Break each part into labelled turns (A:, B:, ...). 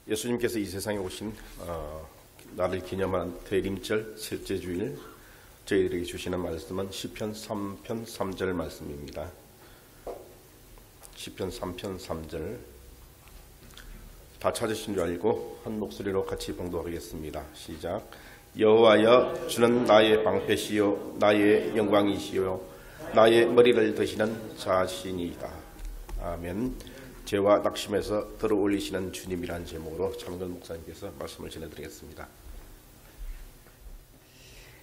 A: 예수님께서 이 세상에 오신 나를 기념한 대림절 셋째 주일 저희들에게 주시는 말씀은 시편 3편 3절 말씀입니다. 시편 3편 3절 다 찾으신 줄 알고 한 목소리로 같이 봉독하겠습니다. 시작. 여호와여, 주는 나의 방패시요 나의 영광이시요 나의 머리를 드시는 자신이다. 아멘. 죄와 낙심에서 들어올리시는 주님이라는 제목으로 차명근 목사님께서 말씀을 전해드리겠습니다.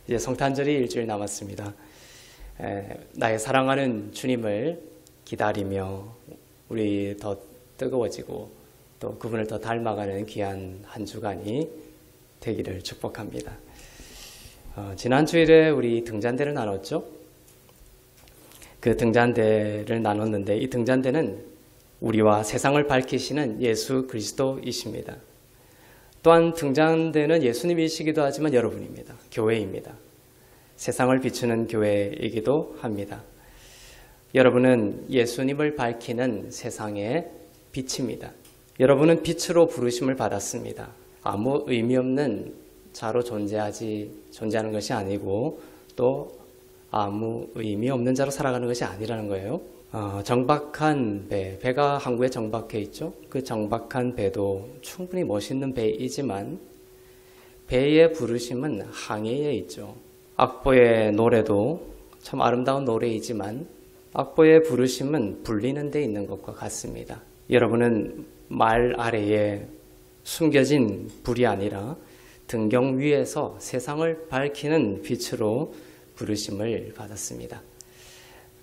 B: 이제 성탄절이 일주일 남았습니다. 나의 사랑하는 주님을 기다리며 우리 더 뜨거워지고 또 그분을 더 닮아가는 귀한 한 주간이 되기를 축복합니다. 지난 주일에 우리 등잔대를 나눴죠. 그 등잔대를 나눴는데 이 등잔대는 우리와 세상을 밝히시는 예수 그리스도이십니다. 또한 등잔대는 예수님이시기도 하지만 여러분입니다. 교회입니다. 세상을 비추는 교회이기도 합니다. 여러분은 예수님을 밝히는 세상의 빛입니다. 여러분은 빛으로 부르심을 받았습니다. 아무 의미 없는 자로 존재하는 것이 아니고 또 아무 의미 없는 자로 살아가는 것이 아니라는 거예요. 정박한 배가 항구에 정박해 있죠. 그 정박한 배도 충분히 멋있는 배이지만 배의 부르심은 항해에 있죠. 악보의 노래도 참 아름다운 노래이지만 악보의 부르심은 불리는 데 있는 것과 같습니다. 여러분은 말 아래에 숨겨진 불이 아니라 등경 위에서 세상을 밝히는 빛으로 부르심을 받았습니다.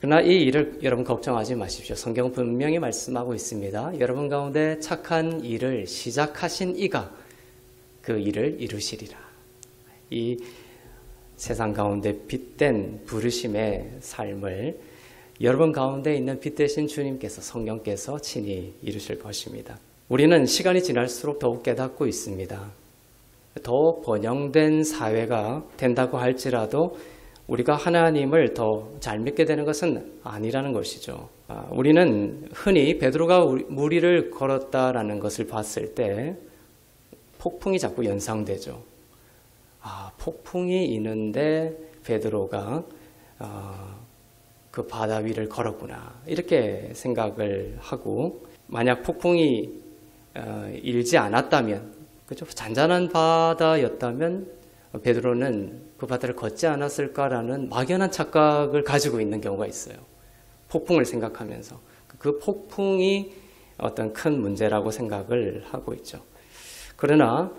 B: 그러나 이 일을 여러분 걱정하지 마십시오. 성경은 분명히 말씀하고 있습니다. 여러분 가운데 착한 일을 시작하신 이가 그 일을 이루시리라. 이 세상 가운데 빛된 부르심의 삶을 여러분 가운데 있는 빛 되신 주님께서 성령께서 친히 이루실 것입니다. 우리는 시간이 지날수록 더욱 깨닫고 있습니다. 더 번영된 사회가 된다고 할지라도 우리가 하나님을 더 잘 믿게 되는 것은 아니라는 것이죠. 우리는 흔히 베드로가 무리를 걸었다라는 것을 봤을 때 폭풍이 자꾸 연상되죠. 폭풍이 있는데 베드로가 그 바다 위를 걸었구나 이렇게 생각을 하고, 만약 폭풍이 일지 않았다면, 그렇죠? 잔잔한 바다였다면 베드로는 그 바다를 걷지 않았을까라는 막연한 착각을 가지고 있는 경우가 있어요. 폭풍을 생각하면서 그 폭풍이 어떤 큰 문제라고 생각을 하고 있죠. 그러나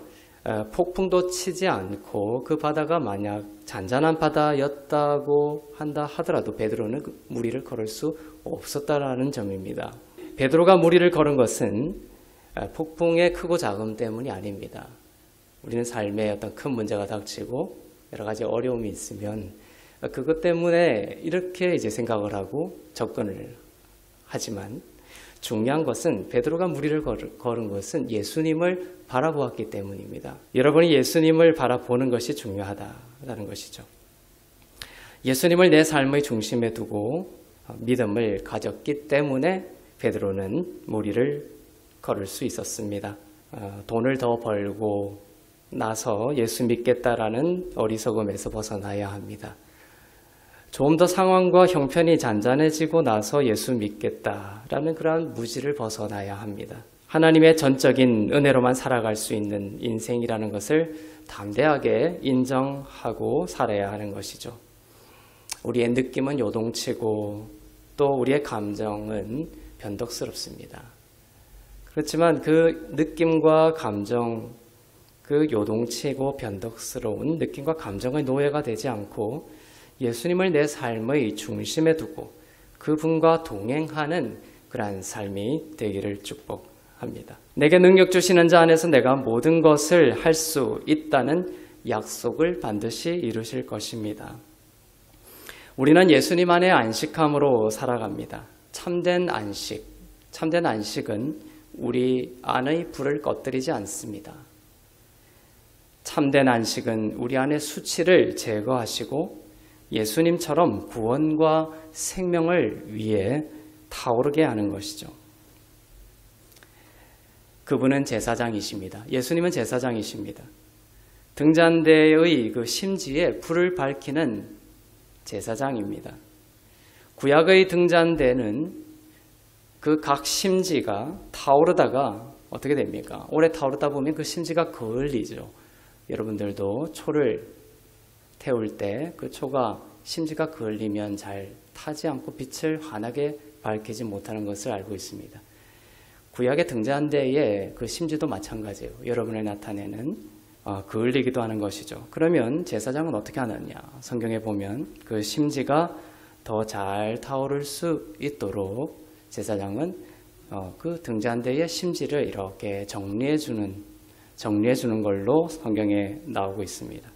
B: 폭풍도 치지 않고 그 바다가 만약 잔잔한 바다였다고 한다 하더라도 베드로는 그 무리를 걸을 수 없었다라는 점입니다. 베드로가 무리를 걸은 것은 폭풍의 크고 작음 때문이 아닙니다. 우리는 삶에 어떤 큰 문제가 닥치고 여러 가지 어려움이 있으면 그것 때문에 이렇게 이제 생각을 하고 접근을 하지만, 중요한 것은 베드로가 무리를 걸은 것은 예수님을 바라보았기 때문입니다. 여러분이 예수님을 바라보는 것이 중요하다는 것이죠. 예수님을 내 삶의 중심에 두고 믿음을 가졌기 때문에 베드로는 무리를 걸을 수 있었습니다. 돈을 더 벌고 나서 예수 믿겠다라는 어리석음에서 벗어나야 합니다. 좀 더 상황과 형편이 잔잔해지고 나서 예수 믿겠다라는 그러한 무지를 벗어나야 합니다. 하나님의 전적인 은혜로만 살아갈 수 있는 인생이라는 것을 담대하게 인정하고 살아야 하는 것이죠. 우리의 느낌은 요동치고 또 우리의 감정은 변덕스럽습니다. 그렇지만 그 느낌과 감정, 그 요동치고 변덕스러운 느낌과 감정의 노예가 되지 않고 예수님을 내 삶의 중심에 두고 그분과 동행하는 그러한 삶이 되기를 축복합니다. 내게 능력 주시는 자 안에서 내가 모든 것을 할 수 있다는 약속을 반드시 이루실 것입니다. 우리는 예수님 안에 안식함으로 살아갑니다. 참된 안식은 우리 안의 불을 꺼뜨리지 않습니다. 참된 안식은 우리 안의 수치를 제거하시고 예수님처럼 구원과 생명을 위해 타오르게 하는 것이죠. 그분은 제사장이십니다. 예수님은 제사장이십니다. 등잔대의 그 심지에 불을 밝히는 제사장입니다. 구약의 등잔대는 그 각 심지가 타오르다가 어떻게 됩니까? 오래 타오르다 보면 그 심지가 그을리죠. 여러분들도 초를 태울 때 그 초가 심지가 그을리면 잘 타지 않고 빛을 환하게 밝히지 못하는 것을 알고 있습니다. 구약의 등잔대의 그 심지도 마찬가지예요. 여러분을 나타내는 그을리기도 하는 것이죠. 그러면 제사장은 어떻게 하느냐? 성경에 보면 그 심지가 더 잘 타오를 수 있도록 제사장은 그 등잔대의 심지를 이렇게 정리해 주는 걸로 성경에 나오고 있습니다.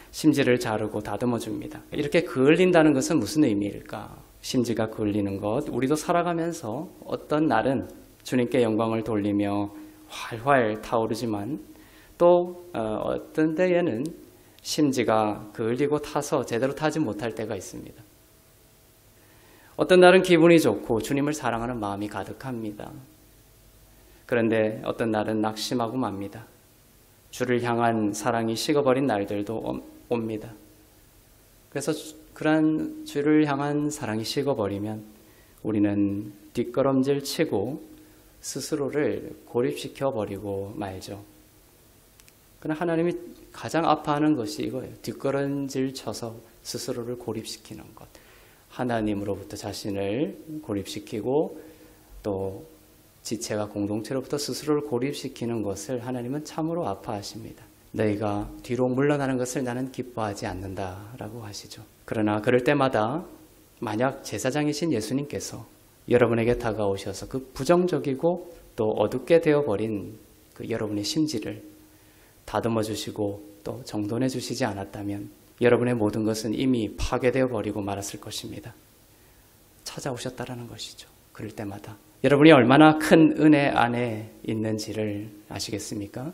B: 심지를 자르고 다듬어 줍니다. 이렇게 그을린다는 것은 무슨 의미일까? 심지가 그을리는 것, 우리도 살아가면서 어떤 날은 주님께 영광을 돌리며 활활 타오르지만 또 어떤 때에는 심지가 그을리고 타서 제대로 타지 못할 때가 있습니다. 어떤 날은 기분이 좋고 주님을 사랑하는 마음이 가득합니다. 그런데 어떤 날은 낙심하고 맙니다. 주를 향한 사랑이 식어버린 날들도 옵니다. 그래서 그러한 주를 향한 사랑이 식어버리면 우리는 뒷걸음질 치고 스스로를 고립시켜 버리고 말죠. 그러나 하나님이 가장 아파하는 것이 이거예요. 뒷걸음질 쳐서 스스로를 고립시키는 것. 하나님으로부터 자신을 고립시키고 또 지체가 공동체로부터 스스로를 고립시키는 것을 하나님은 참으로 아파하십니다. 너희가 뒤로 물러나는 것을 나는 기뻐하지 않는다라고 하시죠. 그러나 그럴 때마다 만약 제사장이신 예수님께서 여러분에게 다가오셔서 그 부정적이고 또 어둡게 되어버린 그 여러분의 심지를 다듬어 주시고 또 정돈해 주시지 않았다면 여러분의 모든 것은 이미 파괴되어 버리고 말았을 것입니다. 찾아오셨다라는 것이죠. 그럴 때마다 여러분이 얼마나 큰 은혜 안에 있는지를 아시겠습니까?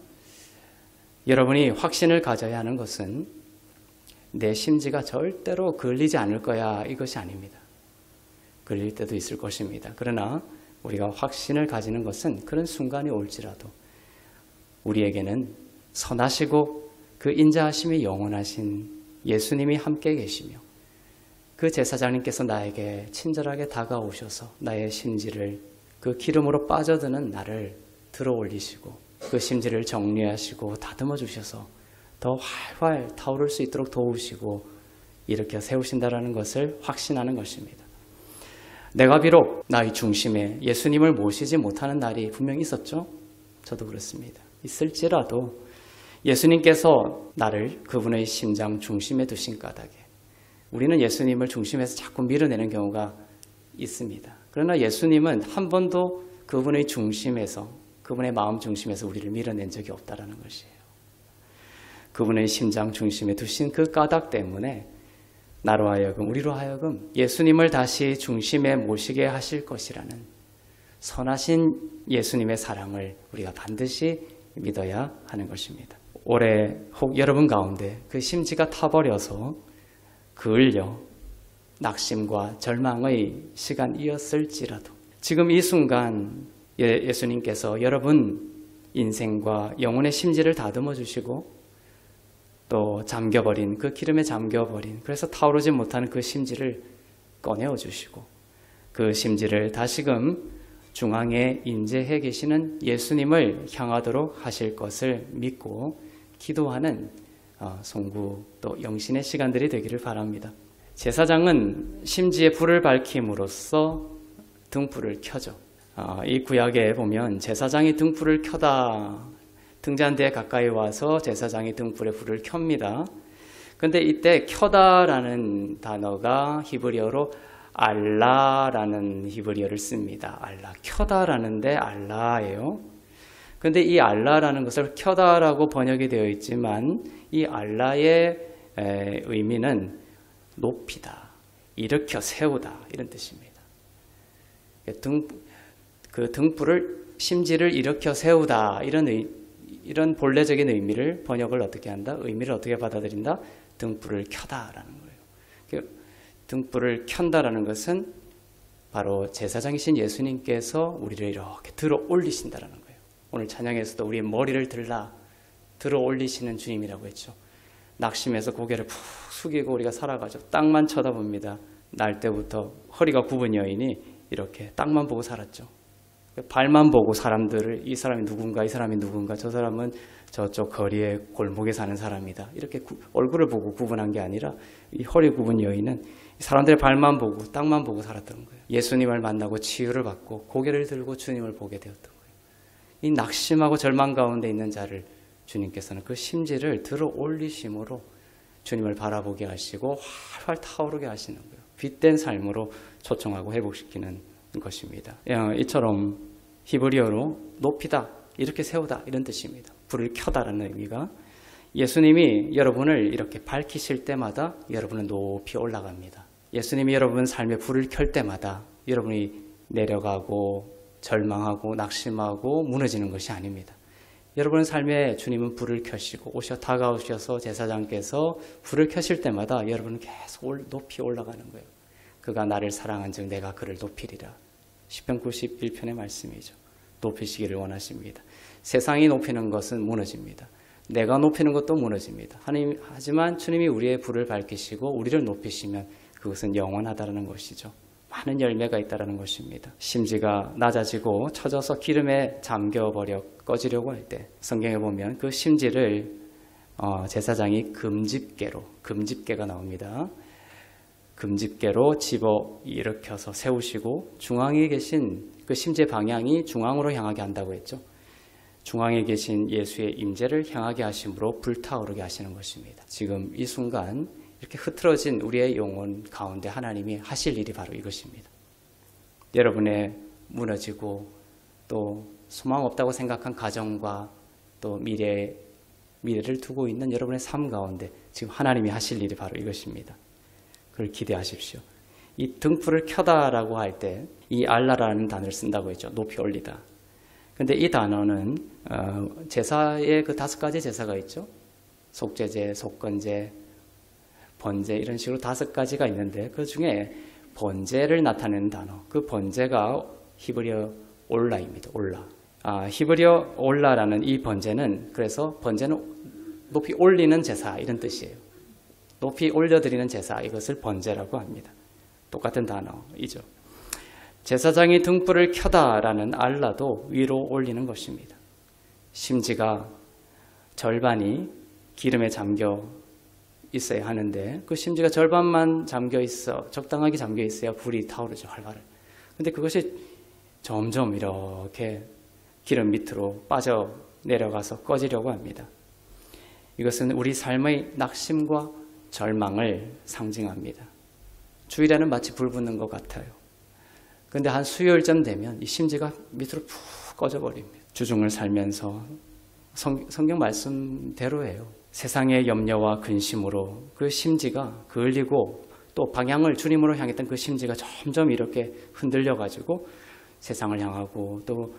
B: 여러분이 확신을 가져야 하는 것은 내 심지가 절대로 걸리지 않을 거야 이것이 아닙니다. 걸릴 때도 있을 것입니다. 그러나 우리가 확신을 가지는 것은 그런 순간이 올지라도 우리에게는 선하시고 그 인자하심이 영원하신 예수님이 함께 계시며 그 제사장님께서 나에게 친절하게 다가오셔서 나의 심지를 그 기름으로 빠져드는 나를 들어 올리시고 그 심지를 정리하시고 다듬어 주셔서 더 활활 타오를 수 있도록 도우시고 일으켜 세우신다라는 것을 확신하는 것입니다. 내가 비록 나의 중심에 예수님을 모시지 못하는 날이 분명히 있었죠. 저도 그렇습니다. 있을지라도 예수님께서 나를 그분의 심장 중심에 두신 까닭에 우리는 예수님을 중심에서 자꾸 밀어내는 경우가 있습니다. 그러나 예수님은 한 번도 그분의 중심에서 그분의 마음 중심에서 우리를 밀어낸 적이 없다는 것이에요. 그분의 심장 중심에 두신 그 까닭 때문에 나로 하여금 우리로 하여금 예수님을 다시 중심에 모시게 하실 것이라는 선하신 예수님의 사랑을 우리가 반드시 믿어야 하는 것입니다. 올해 혹 여러분 가운데 그 심지가 타버려서 그을려 낙심과 절망의 시간이었을지라도 지금 이 순간 예수님께서 여러분 인생과 영혼의 심지를 다듬어 주시고 또 잠겨버린 그 기름에 잠겨버린 그래서 타오르지 못하는 그 심지를 꺼내어 주시고 그 심지를 다시금 중앙에 인재해 계시는 예수님을 향하도록 하실 것을 믿고 기도하는 송구 또 영신의 시간들이 되기를 바랍니다. 제사장은 심지에 불을 밝힘으로써 등불을 켜죠. 이 구약에 보면 제사장이 등불을 켜다 등잔대에 가까이 와서 제사장이 등불에 불을 켭니다. 근데 이때 켜다라는 단어가 히브리어로 알라라는 히브리어를 씁니다. 알라, 켜다라는데 알라예요. 근데 이 알라라는 것을 켜다라고 번역이 되어 있지만 이 알라의 의미는 높이다, 일으켜 세우다 이런 뜻입니다. 그 등불을 심지를 일으켜 세우다 이런 본래적인 의미를 번역을 어떻게 한다? 의미를 어떻게 받아들인다? 등불을 켜다라는 거예요. 등불을 켠다라는 것은 바로 제사장이신 예수님께서 우리를 이렇게 들어 올리신다라는 거예요. 오늘 찬양에서도 우리의 머리를 들어 올리시는 주님이라고 했죠. 낙심해서 고개를 푹 숙이고 우리가 살아가죠. 땅만 쳐다봅니다. 날 때부터 허리가 굽은 여인이 이렇게 땅만 보고 살았죠. 발만 보고 사람들을 이 사람이 누군가, 이 사람이 누군가, 저 사람은 저쪽 거리에 골목에 사는 사람이다. 이렇게 얼굴을 보고 구분한 게 아니라 이 허리 굽은 여인은 사람들의 발만 보고 땅만 보고 살았던 거예요. 예수님을 만나고 치유를 받고 고개를 들고 주님을 보게 되었던 거예요. 이 낙심하고 절망 가운데 있는 자를 주님께서는 그 심지를 들어 올리심으로 주님을 바라보게 하시고 활활 타오르게 하시는 거예요. 빛된 삶으로 초청하고 회복시키는 것입니다. 이처럼 히브리어로 높이다, 이렇게 세우다 이런 뜻입니다. 불을 켜다라는 의미가 예수님이 여러분을 이렇게 밝히실 때마다 여러분은 높이 올라갑니다. 예수님이 여러분 삶에 불을 켤 때마다 여러분이 내려가고 절망하고 낙심하고 무너지는 것이 아닙니다. 여러분의 삶에 주님은 불을 켜시고 다가오셔서 제사장께서 불을 켜실 때마다 여러분은 계속 높이 올라가는 거예요. 그가 나를 사랑한 즉 내가 그를 높이리라. 시편 91편의 말씀이죠. 높이시기를 원하십니다. 세상이 높이는 것은 무너집니다. 내가 높이는 것도 무너집니다. 하지만 주님이 우리의 불을 밝히시고 우리를 높이시면 그것은 영원하다는 것이죠. 많은 열매가 있다는 것입니다. 심지가 낮아지고 처져서 기름에 잠겨버려 꺼지려고 할 때 성경에 보면 그 심지를 제사장이 금집게가 나옵니다. 금집게로 집어 일으켜서 세우시고 중앙에 계신 그 심지의 방향이 중앙으로 향하게 한다고 했죠. 중앙에 계신 예수의 임재를 향하게 하심으로 불타오르게 하시는 것입니다. 지금 이 순간 이렇게 흐트러진 우리의 영혼 가운데 하나님이 하실 일이 바로 이것입니다. 여러분의 무너지고 또 소망 없다고 생각한 가정과 또 미래를 두고 있는 여러분의 삶 가운데 지금 하나님이 하실 일이 바로 이것입니다. 그걸 기대하십시오. 이 등불을 켜다라고 할 때 이 알라라는 단어를 쓴다고 했죠. 높이 올리다. 근데 이 단어는 제사의 그 5가지 제사가 있죠. 속죄제, 속건제, 번제 이런 식으로 5가지가 있는데 그 중에 번제를 나타내는 단어, 그 번제가 히브리어 올라입니다. 올라. 히브리어 올라라는 이 번제는 그래서 번제는 높이 올리는 제사 이런 뜻이에요. 높이 올려드리는 제사, 이것을 번제라고 합니다. 똑같은 단어이죠. 제사장이 등불을 켜다라는 알라도 위로 올리는 것입니다. 심지가 절반이 기름에 잠겨 있어야 하는데 그 심지가 절반만 적당하게 잠겨 있어야 불이 타오르죠. 활활. 근데 그것이 점점 이렇게 기름 밑으로 빠져 내려가서 꺼지려고 합니다. 이것은 우리 삶의 낙심과 절망을 상징합니다. 주일에는 마치 불 붙는 것 같아요. 그런데 한 수요일쯤 되면 이 심지가 밑으로 푹 꺼져버립니다. 주중을 살면서 성경 말씀대로예요. 세상의 염려와 근심으로 그 심지가 그을리고 또 방향을 주님으로 향했던 그 심지가 점점 이렇게 흔들려가지고 세상을 향하고 또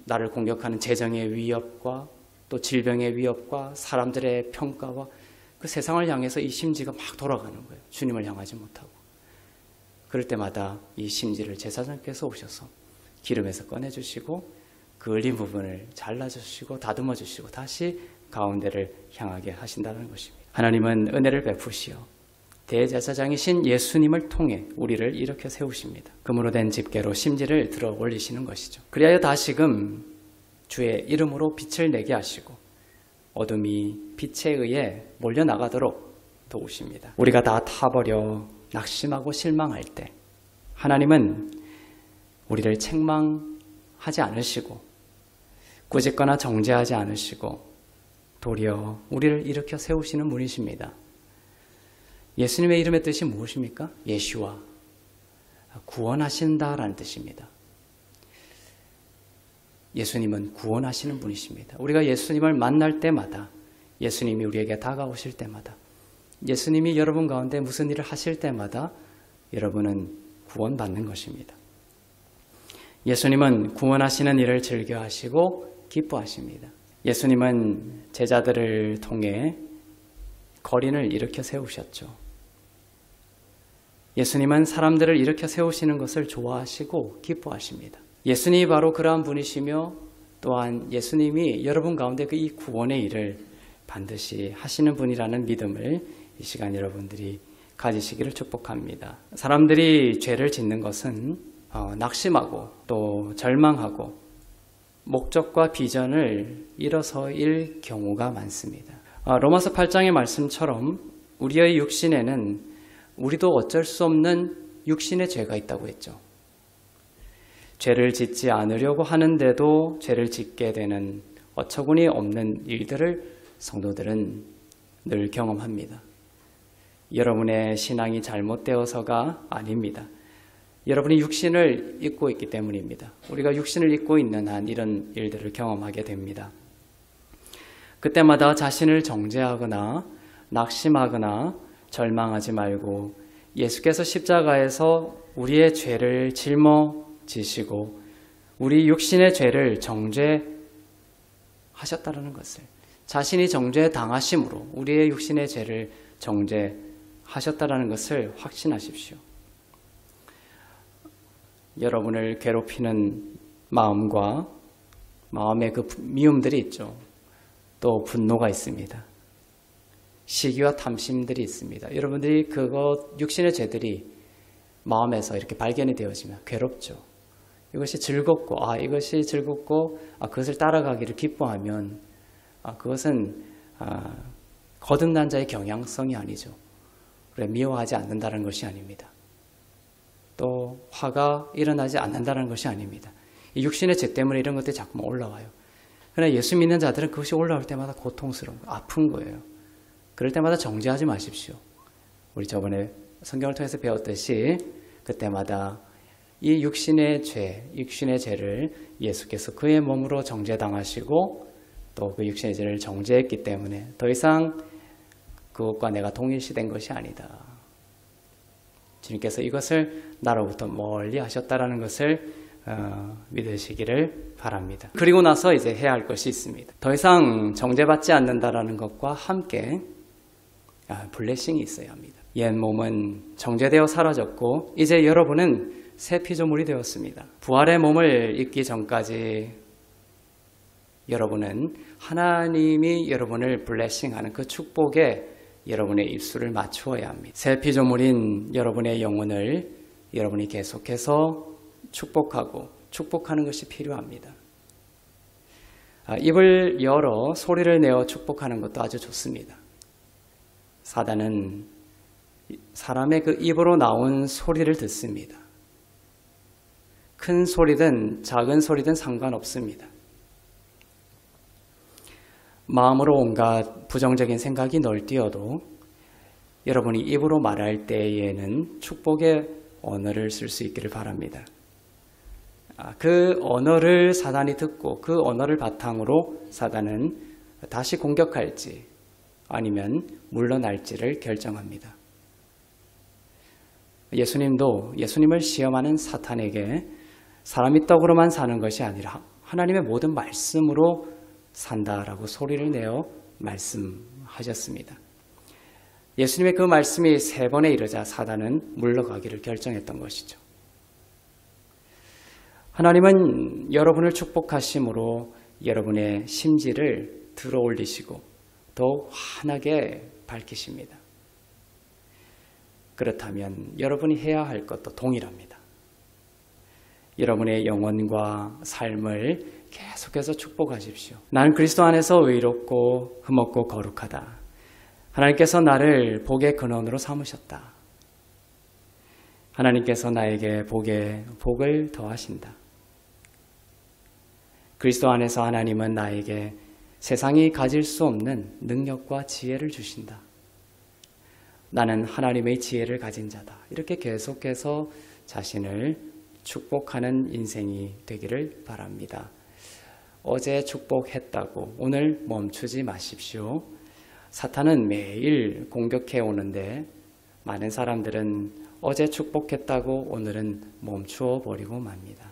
B: 나를 공격하는 재정의 위협과 또 질병의 위협과 사람들의 평가와 그 세상을 향해서 이 심지가 막 돌아가는 거예요. 주님을 향하지 못하고. 그럴 때마다 이 심지를 제사장께서 오셔서 기름에서 꺼내주시고 그 흘린 부분을 잘라주시고 다듬어주시고 다시 가운데를 향하게 하신다는 것입니다. 하나님은 은혜를 베푸시어 대제사장이신 예수님을 통해 우리를 일으켜 세우십니다. 금으로 된 집게로 심지를 들어 올리시는 것이죠. 그리하여 다시금 주의 이름으로 빛을 내게 하시고 어둠이 빛에 의해 몰려나가도록 도우십니다. 우리가 다 타버려 낙심하고 실망할 때 하나님은 우리를 책망하지 않으시고 꾸짖거나 정죄하지 않으시고 도리어 우리를 일으켜 세우시는 분이십니다. 예수님의 이름의 뜻이 무엇입니까? 예슈아, 구원하신다라는 뜻입니다. 예수님은 구원하시는 분이십니다. 우리가 예수님을 만날 때마다, 예수님이 우리에게 다가오실 때마다, 예수님이 여러분 가운데 무슨 일을 하실 때마다 여러분은 구원받는 것입니다. 예수님은 구원하시는 일을 즐겨하시고 기뻐하십니다. 예수님은 제자들을 통해 거린을 일으켜 세우셨죠. 예수님은 사람들을 일으켜 세우시는 것을 좋아하시고 기뻐하십니다. 예수님이 바로 그러한 분이시며 또한 예수님이 여러분 가운데 그 이 구원의 일을 반드시 하시는 분이라는 믿음을 이 시간 여러분들이 가지시기를 축복합니다. 사람들이 죄를 짓는 것은 낙심하고 또 절망하고 목적과 비전을 잃어서일 경우가 많습니다. 로마서 8장의 말씀처럼 우리의 육신에는 우리도 어쩔 수 없는 육신의 죄가 있다고 했죠. 죄를 짓지 않으려고 하는데도 죄를 짓게 되는 어처구니 없는 일들을 성도들은 늘 경험합니다. 여러분의 신앙이 잘못되어서가 아닙니다. 여러분이 육신을 입고 있기 때문입니다. 우리가 육신을 입고 있는 한 이런 일들을 경험하게 됩니다. 그때마다 자신을 정죄하거나 낙심하거나 절망하지 말고 예수께서 십자가에서 우리의 죄를 짊어지시고 우리 육신의 죄를 정죄하셨다는 것을, 자신이 정죄당하심으로 우리의 육신의 죄를 정죄하셨다는 것을 확신하십시오. 여러분을 괴롭히는 마음과 마음의 그 미움들이 있죠. 또 분노가 있습니다. 시기와 탐심들이 있습니다. 여러분들이 육신의 죄들이 마음에서 이렇게 발견이 되어지면 괴롭죠. 이것이 즐겁고 그것을 따라가기를 기뻐하면 그것은 거듭난 자의 경향성이 아니죠. 그래, 미워하지 않는다는 것이 아닙니다. 또 화가 일어나지 않는다는 것이 아닙니다. 이 육신의 죄 때문에 이런 것들이 자꾸만 올라와요. 그러나 예수 믿는 자들은 그것이 올라올 때마다 고통스러운, 아픈 거예요. 그럴 때마다 정죄하지 마십시오. 우리 저번에 성경을 통해서 배웠듯이 그때마다 이 육신의 죄를 예수께서 그의 몸으로 정죄당하시고 또 그 육신의 죄를 정죄했기 때문에 더 이상 그것과 내가 동일시된 것이 아니다. 주님께서 이것을 나로부터 멀리 하셨다라는 것을 믿으시기를 바랍니다. 그리고 나서 이제 해야 할 것이 있습니다. 더 이상 정죄받지 않는다라는 것과 함께 블레싱이 있어야 합니다. 옛 몸은 정죄되어 사라졌고 이제 여러분은 새 피조물이 되었습니다. 부활의 몸을 입기 전까지 여러분은 하나님이 여러분을 블레싱하는 그 축복에 여러분의 입술을 맞추어야 합니다. 새 피조물인 여러분의 영혼을 여러분이 계속해서 축복하는 것이 필요합니다. 입을 열어 소리를 내어 축복하는 것도 아주 좋습니다. 사단은 사람의 그 입으로 나온 소리를 듣습니다. 큰 소리든 작은 소리든 상관없습니다. 마음으로 온갖 부정적인 생각이 널뛰어도 여러분이 입으로 말할 때에는 축복의 언어를 쓸 수 있기를 바랍니다. 그 언어를 사단이 듣고 그 언어를 바탕으로 사단은 다시 공격할지 아니면 물러날지를 결정합니다. 예수님도 예수님을 시험하는 사탄에게 사람이 떡으로만 사는 것이 아니라 하나님의 모든 말씀으로 산다라고 소리를 내어 말씀하셨습니다. 예수님의 그 말씀이 3번에 이르자 사단은 물러가기를 결정했던 것이죠. 하나님은 여러분을 축복하심으로 여러분의 심지를 들어올리시고 더욱 환하게 밝히십니다. 그렇다면 여러분이 해야 할 것도 동일합니다. 여러분의 영혼과 삶을 계속해서 축복하십시오. 나는 그리스도 안에서 의롭고 흠없고 거룩하다. 하나님께서 나를 복의 근원으로 삼으셨다. 하나님께서 나에게 복을 더하신다. 그리스도 안에서 하나님은 나에게 세상이 가질 수 없는 능력과 지혜를 주신다. 나는 하나님의 지혜를 가진 자다. 이렇게 계속해서 자신을 축복하는 인생이 되기를 바랍니다. 어제 축복했다고 오늘 멈추지 마십시오. 사탄은 매일 공격해 오는데 많은 사람들은 어제 축복했다고 오늘은 멈추어 버리고 맙니다.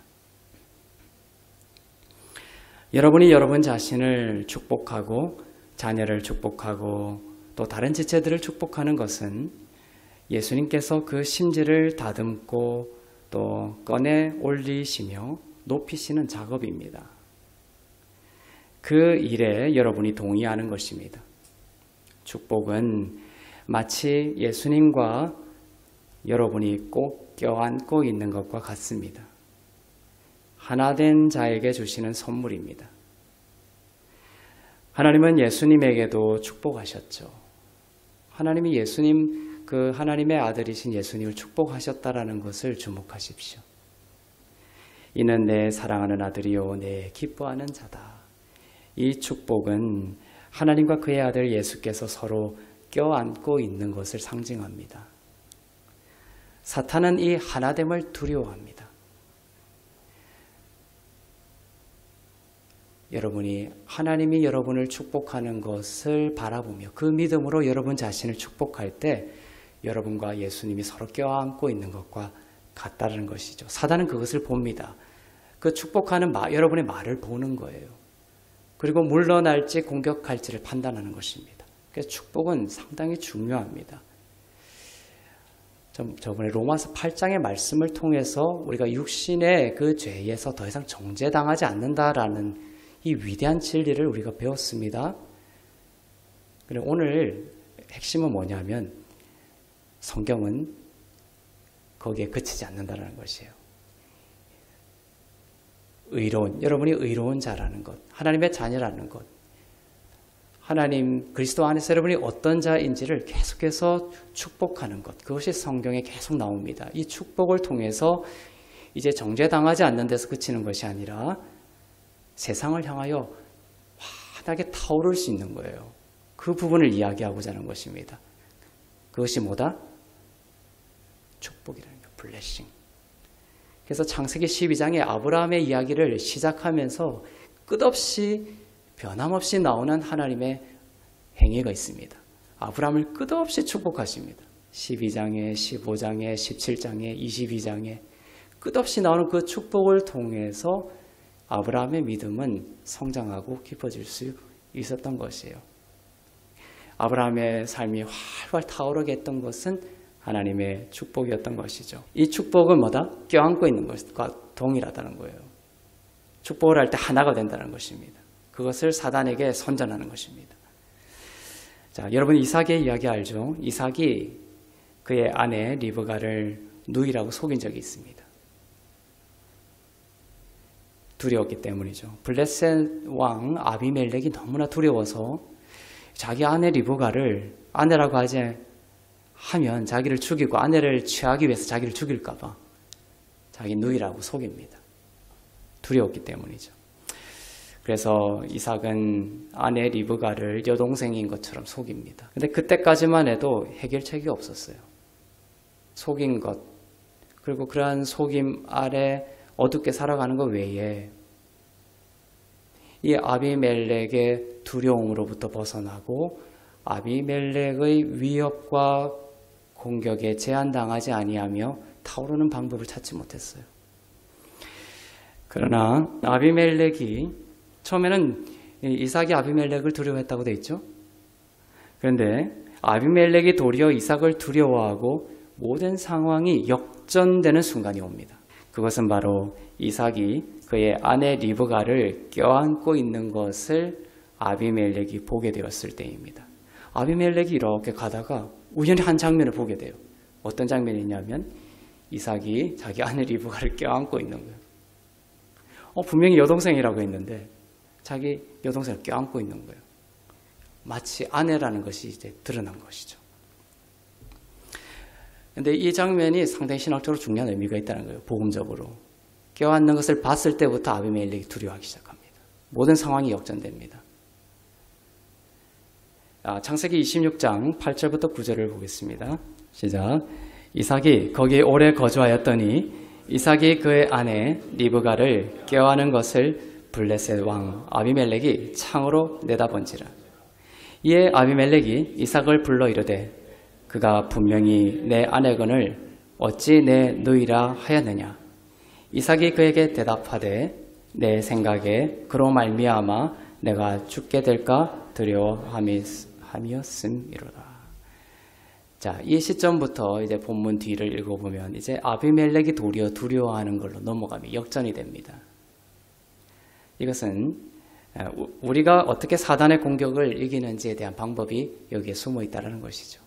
B: 여러분이 여러분 자신을 축복하고 자녀를 축복하고 또 다른 지체들을 축복하는 것은 예수님께서 그 심지를 다듬고 또 꺼내 올리시며 높이시는 작업입니다. 그 일에 여러분이 동의하는 것입니다. 축복은 마치 예수님과 여러분이 꼭 껴안고 있는 것과 같습니다. 하나된 자에게 주시는 선물입니다. 하나님은 예수님에게도 축복하셨죠. 하나님이 하나님의 아들이신 예수님을 축복하셨다라는 것을 주목하십시오. 이는 내 사랑하는 아들이요 내 기뻐하는 자다. 이 축복은 하나님과 그의 아들 예수께서 서로 껴안고 있는 것을 상징합니다. 사탄은 이 하나됨을 두려워합니다. 여러분이 하나님이 여러분을 축복하는 것을 바라보며 그 믿음으로 여러분 자신을 축복할 때 여러분과 예수님이 서로 껴안고 있는 것과 같다는 것이죠. 사단은 그것을 봅니다. 그 축복하는 여러분의 말을 보는 거예요. 그리고 물러날지 공격할지를 판단하는 것입니다. 그래서 축복은 상당히 중요합니다. 저번에 로마서 8장의 말씀을 통해서 우리가 육신의 그 죄에서 더 이상 정죄당하지 않는다라는 이 위대한 진리를 우리가 배웠습니다. 그리고 오늘 핵심은 뭐냐면 성경은 거기에 그치지 않는다는 것이에요. 여러분이 의로운 자라는 것, 하나님의 자녀라는 것, 하나님 그리스도 안에서 여러분이 어떤 자인지를 계속해서 축복하는 것, 그것이 성경에 계속 나옵니다. 이 축복을 통해서 이제 정죄당하지 않는 데서 그치는 것이 아니라 세상을 향하여 환하게 타오를 수 있는 거예요. 그 부분을 이야기하고자 하는 것입니다. 그것이 뭐다? 축복이라는 거예요. 블레싱. 그래서 창세기 12장의 아브라함의 이야기를 시작하면서 끝없이 변함없이 나오는 하나님의 행위가 있습니다. 아브라함을 끝없이 축복하십니다. 12장에, 15장에, 17장에, 22장에 끝없이 나오는 그 축복을 통해서 아브라함의 믿음은 성장하고 깊어질 수 있었던 것이에요. 아브라함의 삶이 활활 타오르게 했던 것은 하나님의 축복이었던 것이죠. 이 축복은 뭐다? 껴안고 있는 것과 동일하다는 거예요. 축복을 할 때 하나가 된다는 것입니다. 그것을 사단에게 선전하는 것입니다. 자, 여러분 이삭의 이야기 알죠? 이삭이 그의 아내 리브가를 누이라고 속인 적이 있습니다. 두려웠기 때문이죠. 블레셋 왕 아비멜렉이 너무나 두려워서 자기 아내 리브가를 아내라고 하면 자기를 죽이고 아내를 취하기 위해서 자기를 죽일까 봐 자기 누이라고 속입니다. 두려웠기 때문이죠. 그래서 이삭은 아내 리브가를 여동생인 것처럼 속입니다. 근데 그때까지만 해도 해결책이 없었어요. 속인 것, 그리고 그러한 속임 아래 어둡게 살아가는 것 외에 이 아비멜렉의 두려움으로부터 벗어나고 아비멜렉의 위협과 공격에 제한당하지 아니하며 타오르는 방법을 찾지 못했어요. 그러나 아비멜렉이 처음에는 이삭이 아비멜렉을 두려워했다고 되어 있죠. 그런데 아비멜렉이 도리어 이삭을 두려워하고 모든 상황이 역전되는 순간이 옵니다. 그것은 바로 이삭이 그의 아내 리브가를 껴안고 있는 것을 아비멜렉이 보게 되었을 때입니다. 아비멜렉이 이렇게 가다가 우연히 한 장면을 보게 돼요. 어떤 장면이냐면 이삭이 자기 아내 리브가를 껴안고 있는 거예요. 분명히 여동생이라고 했는데 자기 여동생을 껴안고 있는 거예요. 마치 아내라는 것이 이제 드러난 것이죠. 그런데 이 장면이 상당히 신학적으로 중요한 의미가 있다는 거예요. 복음적으로. 껴안는 것을 봤을 때부터 아비멜렉이 두려워하기 시작합니다. 모든 상황이 역전됩니다. 창세기 26장 8절부터 9절을 보겠습니다. 시작. 이삭이 거기에 오래 거주하였더니 이삭이 그의 아내 리브가를 껴안은 것을 블레셋 왕 아비멜렉이 창으로 내다본지라. 이에 아비멜렉이 이삭을 불러 이르되 그가 분명히 내 아내건을 어찌 내 누이라 하였느냐. 이삭이 그에게 대답하되 내 생각에 그로 말미암아 내가 죽게 될까 두려워함이었음이로다. 자, 이 시점부터 이제 본문 뒤를 읽어보면 이제 아비멜렉이 도리어 두려워하는 걸로 넘어가며 역전이 됩니다. 이것은 우리가 어떻게 사단의 공격을 이기는지에 대한 방법이 여기에 숨어 있다는 것이죠.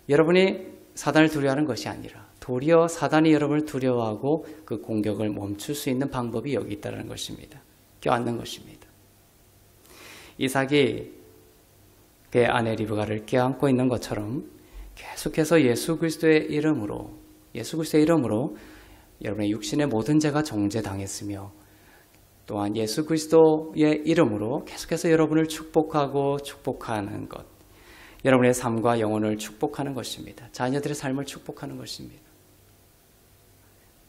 B: 여러분이 사단을 두려워하는 것이 아니라 도리어 사단이 여러분을 두려워하고 그 공격을 멈출 수 있는 방법이 여기 있다는 것입니다. 껴안는 것입니다. 이삭이 그의 아내 리브가를 껴안고 있는 것처럼 계속해서 예수 그리스도의 이름으로 여러분의 육신의 모든 죄가 정죄당했으며 또한 예수 그리스도의 이름으로 계속해서 여러분을 축복하는 것, 여러분의 삶과 영혼을 축복하는 것입니다. 자녀들의 삶을 축복하는 것입니다.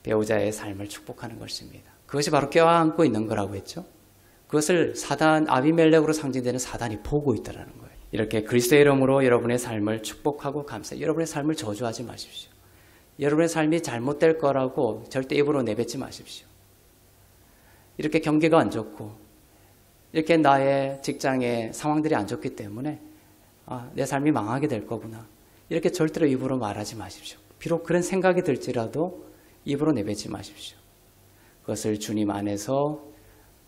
B: 배우자의 삶을 축복하는 것입니다. 그것이 바로 껴안고 있는 거라고 했죠. 그것을 아비멜렉으로 상징되는 사단이 보고 있다는 거예요. 이렇게 그리스도의 이름으로 여러분의 삶을 축복하고 감사해요. 여러분의 삶을 저주하지 마십시오. 여러분의 삶이 잘못될 거라고 절대 입으로 내뱉지 마십시오. 이렇게 경기가 안 좋고 이렇게 나의 직장의 상황들이 안 좋기 때문에 내 삶이 망하게 될 거구나. 이렇게 절대로 입으로 말하지 마십시오. 비록 그런 생각이 들지라도 입으로 내뱉지 마십시오. 그것을 주님 안에서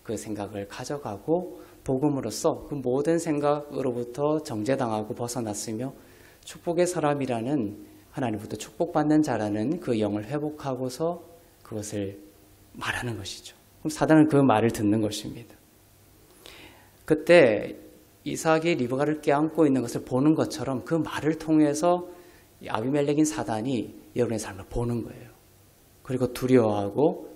B: 그 생각을 가져가고 복음으로써 그 모든 생각으로부터 정죄당하고 벗어났으며 축복의 사람이라는 하나님부터 축복받는 자라는 그 영을 회복하고서 그것을 말하는 것이죠. 그럼 사단은 그 말을 듣는 것입니다. 그때 이삭이 리브가를 껴안고 있는 것을 보는 것처럼 그 말을 통해서 아비멜렉인 사단이 여러분의 삶을 보는 거예요. 그리고 두려워하고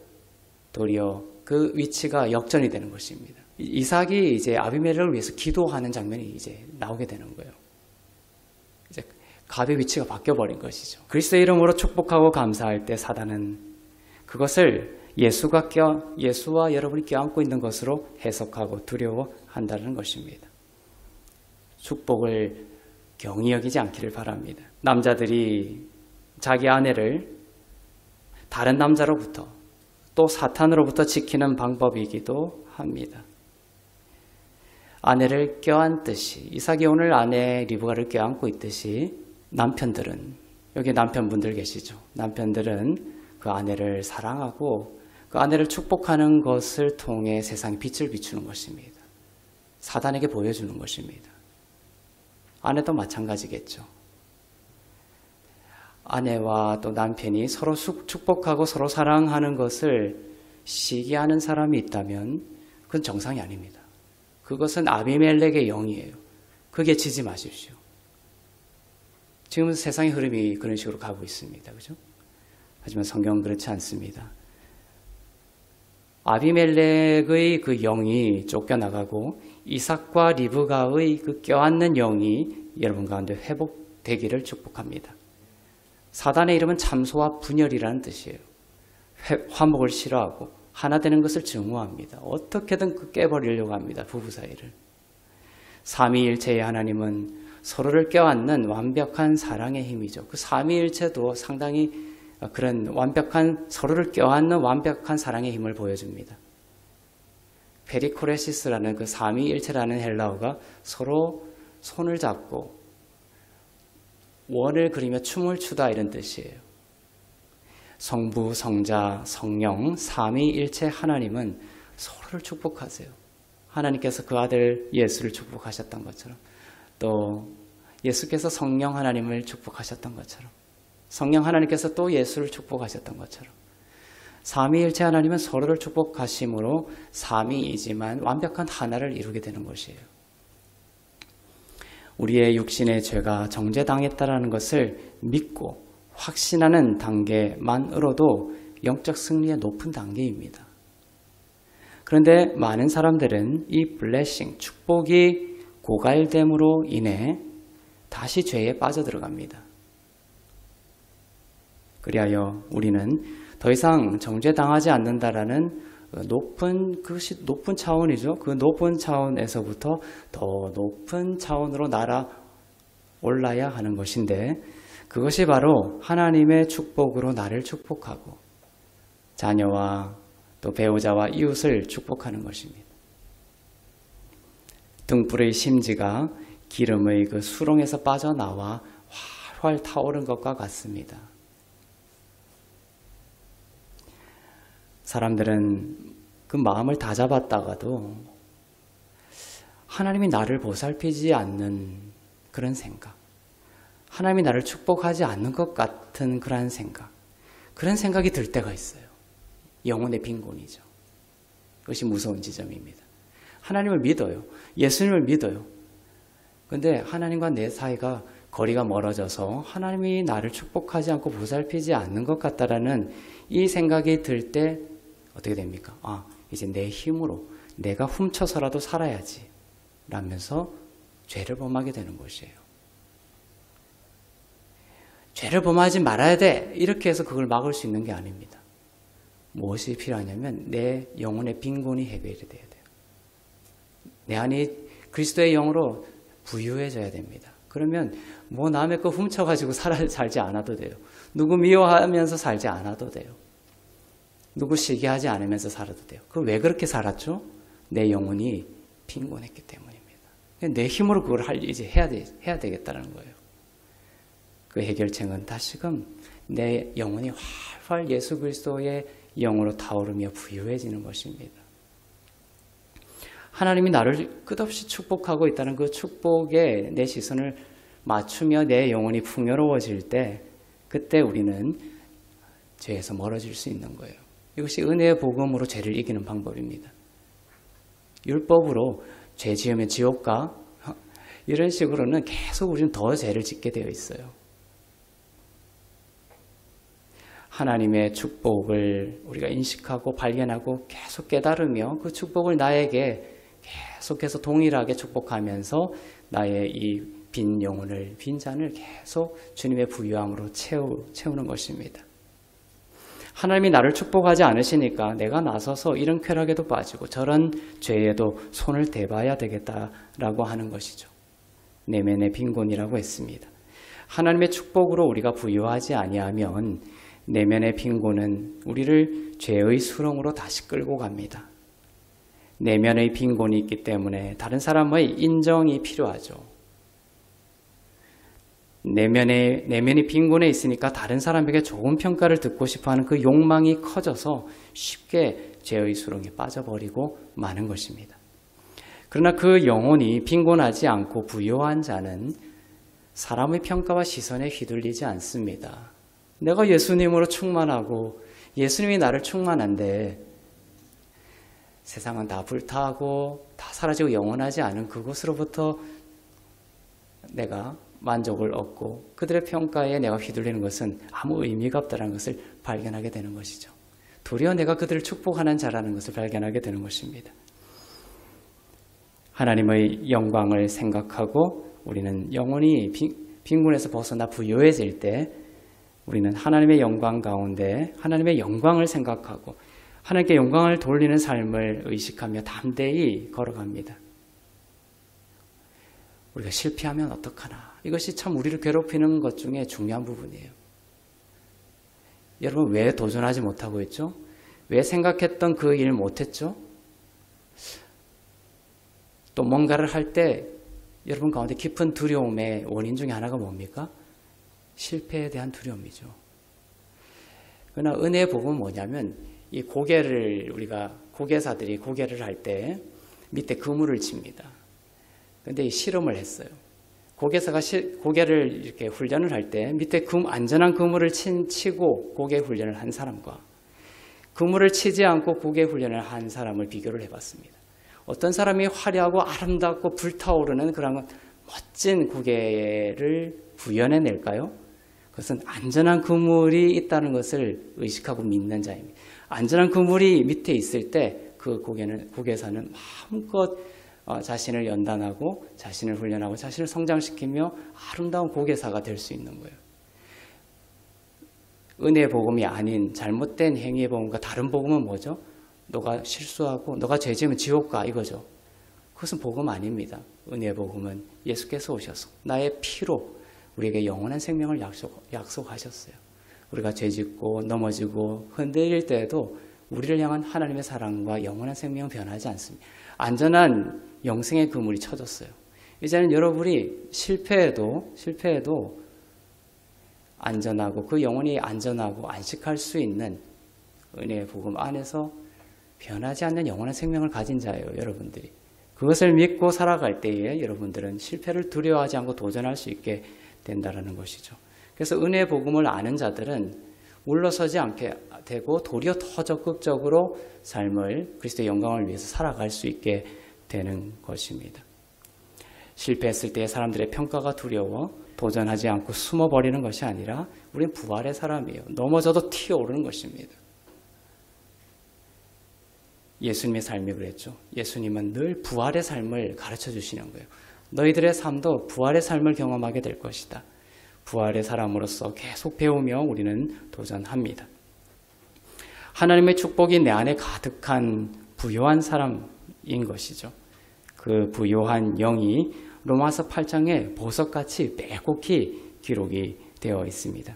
B: 도리어 그 위치가 역전이 되는 것입니다. 이삭이 이제 아비멜렉을 위해서 기도하는 장면이 이제 나오게 되는 거예요. 이제 갑의 위치가 바뀌어버린 것이죠. 그리스도의 이름으로 축복하고 감사할 때 사단은 그것을 예수와 여러분이 껴안고 있는 것으로 해석하고 두려워한다는 것입니다. 축복을 경히 여기지 않기를 바랍니다. 남자들이 자기 아내를 다른 남자로부터 또 사탄으로부터 지키는 방법이기도 합니다. 아내를 껴안듯이 이삭이 오늘 아내 리브가를 껴안고 있듯이 남편들은 여기 남편분들 계시죠. 남편들은 그 아내를 사랑하고 그 아내를 축복하는 것을 통해 세상에 빛을 비추는 것입니다. 사단에게 보여주는 것입니다. 아내도 마찬가지겠죠. 아내와 또 남편이 서로 축복하고 서로 사랑하는 것을 시기하는 사람이 있다면 그건 정상이 아닙니다. 그것은 아비멜렉의 영이에요. 그게 지지 마십시오. 지금 세상의 흐름이 그런 식으로 가고 있습니다. 그죠? 하지만 성경은 그렇지 않습니다. 아비멜렉의 그 영이 쫓겨나가고 이삭과 리브가의 그 껴안는 영이 여러분 가운데 회복되기를 축복합니다. 사단의 이름은 참소와 분열이라는 뜻이에요. 화목을 싫어하고 하나 되는 것을 증오합니다. 어떻게든 그 깨버리려고 합니다. 부부 사이를. 삼위일체의 하나님은 서로를 껴안는 완벽한 사랑의 힘이죠. 그 삼위일체도 상당히 그런 완벽한 서로를 껴안는 완벽한 사랑의 힘을 보여줍니다. 페리코레시스라는 그 삼위일체라는 헬라어가 서로 손을 잡고 원을 그리며 춤을 추다 이런 뜻이에요. 성부, 성자, 성령, 삼위일체 하나님은 서로를 축복하세요. 하나님께서 그 아들 예수를 축복하셨던 것처럼 또 예수께서 성령 하나님을 축복하셨던 것처럼 성령 하나님께서 또 예수를 축복하셨던 것처럼 삼위일체 하나님은 서로를 축복하심으로 삼위이지만 완벽한 하나를 이루게 되는 것이에요. 우리의 육신의 죄가 정죄당했다는 것을 믿고 확신하는 단계만으로도 영적 승리의 높은 단계입니다. 그런데 많은 사람들은 이 블레싱, 축복이 고갈됨으로 인해 다시 죄에 빠져들어갑니다. 그리하여 우리는 더 이상 정죄당하지 않는다라는 그것이 높은 차원이죠. 그 높은 차원에서부터 더 높은 차원으로 날아올라야 하는 것인데 그것이 바로 하나님의 축복으로 나를 축복하고 자녀와 또 배우자와 이웃을 축복하는 것입니다. 등불의 심지가 기름의 그 수렁에서 빠져나와 활활 타오른 것과 같습니다. 사람들은 그 마음을 다 잡았다가도 하나님이 나를 보살피지 않는 그런 생각, 하나님이 나를 축복하지 않는 것 같은 그런 생각이 들 때가 있어요. 영혼의 빈곤이죠. 그것이 무서운 지점입니다. 하나님을 믿어요. 예수님을 믿어요. 근데 하나님과 내 사이가 거리가 멀어져서 하나님이 나를 축복하지 않고 보살피지 않는 것 같다라는 이 생각이 들 때 어떻게 됩니까? 이제 내 힘으로 내가 훔쳐서라도 살아야지 라면서 죄를 범하게 되는 것이에요. 죄를 범하지 말아야 돼 이렇게 해서 그걸 막을 수 있는 게 아닙니다. 무엇이 필요하냐면 내 영혼의 빈곤이 해결이 돼야 돼요. 내 안이 그리스도의 영으로 부유해져야 됩니다. 그러면 뭐 남의 거 훔쳐가지고 살지 않아도 돼요. 누구 미워하면서 살지 않아도 돼요. 누구 시기하지 않으면서 살아도 돼요. 왜 그렇게 살았죠? 내 영혼이 빈곤했기 때문입니다. 내 힘으로 그걸 이제 해야 되겠다는 거예요. 그 해결책은 다시금 내 영혼이 활활 예수 그리스도의 영으로 타오르며 부유해지는 것입니다. 하나님이 나를 끝없이 축복하고 있다는 그 축복에 내 시선을 맞추며 내 영혼이 풍요로워질 때 그때 우리는 죄에서 멀어질 수 있는 거예요. 이것이 은혜의 복음으로 죄를 이기는 방법입니다. 율법으로 죄 지으면 지옥 가 이런 식으로는 계속 우리는 더 죄를 짓게 되어 있어요. 하나님의 축복을 우리가 인식하고 발견하고 계속 깨달으며 그 축복을 나에게 계속해서 동일하게 축복하면서 나의 이 빈 영혼을, 빈 잔을 계속 주님의 부유함으로 채우는 것입니다. 하나님이 나를 축복하지 않으시니까 내가 나서서 이런 쾌락에도 빠지고 저런 죄에도 손을 대봐야 되겠다라고 하는 것이죠. 내면의 빈곤이라고 했습니다. 하나님의 축복으로 우리가 부유하지 아니하면 내면의 빈곤은 우리를 죄의 수렁으로 다시 끌고 갑니다. 내면의 빈곤이 있기 때문에 다른 사람의 인정이 필요하죠. 내면이 빈곤해 있으니까 다른 사람에게 좋은 평가를 듣고 싶어하는 그 욕망이 커져서 쉽게 죄의 수렁에 빠져버리고 마는 것입니다. 그러나 그 영혼이 빈곤하지 않고 부유한 자는 사람의 평가와 시선에 휘둘리지 않습니다. 내가 예수님으로 충만하고 예수님이 나를 충만한데 세상은 다 불타고 다 사라지고 영원하지 않은 그곳으로부터 내가 만족을 얻고 그들의 평가에 내가 휘둘리는 것은 아무 의미가 없다는 것을 발견하게 되는 것이죠. 도리어 내가 그들을 축복하는 자라는 것을 발견하게 되는 것입니다. 하나님의 영광을 생각하고 우리는 영혼이 빈곤에서 벗어나 부유해질 때 우리는 하나님의 영광 가운데 하나님의 영광을 생각하고 하나님께 영광을 돌리는 삶을 의식하며 담대히 걸어갑니다. 우리가 실패하면 어떡하나. 이것이 참 우리를 괴롭히는 것 중에 중요한 부분이에요. 여러분 왜 도전하지 못하고 있죠? 왜 생각했던 그 일 못했죠? 또 뭔가를 할 때 여러분 가운데 깊은 두려움의 원인 중에 하나가 뭡니까? 실패에 대한 두려움이죠. 그러나 은혜의 복음은 뭐냐면 이 고개사들이 고개를 할 때 밑에 그물을 칩니다. 근데 실험을 했어요. 고개사가 고개를 이렇게 훈련을 할 때 밑에 안전한 그물을 치고 고개 훈련을 한 사람과 그물을 치지 않고 고개 훈련을 한 사람을 비교를 해봤습니다. 어떤 사람이 화려하고 아름답고 불타오르는 그런 멋진 고개를 구현해낼까요? 그것은 안전한 그물이 있다는 것을 의식하고 믿는 자입니다. 안전한 그물이 밑에 있을 때 그 고개사는 마음껏 자신을 연단하고 자신을 훈련하고 자신을 성장시키며 아름다운 고개사가 될 수 있는 거예요. 은혜의 복음이 아닌 잘못된 행위의 복음과 다른 복음은 뭐죠? 너가 실수하고 너가 죄 지으면 지옥 가 이거죠. 그것은 복음 아닙니다. 은혜의 복음은 예수께서 오셔서 나의 피로 우리에게 영원한 생명을 약속하셨어요. 우리가 죄 짓고 넘어지고 흔들릴 때에도 우리를 향한 하나님의 사랑과 영원한 생명은 변하지 않습니다. 안전한 영생의 그물이 쳐졌어요. 이제는 여러분이 실패해도 안전하고 그 영혼이 안전하고 안식할 수 있는 은혜의 복음 안에서 변하지 않는 영원한 생명을 가진 자예요. 여러분들이. 그것을 믿고 살아갈 때에 여러분들은 실패를 두려워하지 않고 도전할 수 있게 된다는 것이죠. 그래서 은혜의 복음을 아는 자들은 물러서지 않게 되고 도리어 더 적극적으로 삶을 그리스도의 영광을 위해서 살아갈 수 있게 되는 것입니다. 실패했을 때 사람들의 평가가 두려워 도전하지 않고 숨어버리는 것이 아니라 우리는 부활의 사람이에요. 넘어져도 튀어오르는 것입니다. 예수님의 삶이 그랬죠. 예수님은 늘 부활의 삶을 가르쳐 주시는 거예요. 너희들의 삶도 부활의 삶을 경험하게 될 것이다. 부활의 사람으로서 계속 배우며 우리는 도전합니다. 하나님의 축복이 내 안에 가득한 부요한 사람인 것이죠. 그 부요한 영이 로마서 8장에 보석같이 빼곡히 기록이 되어 있습니다.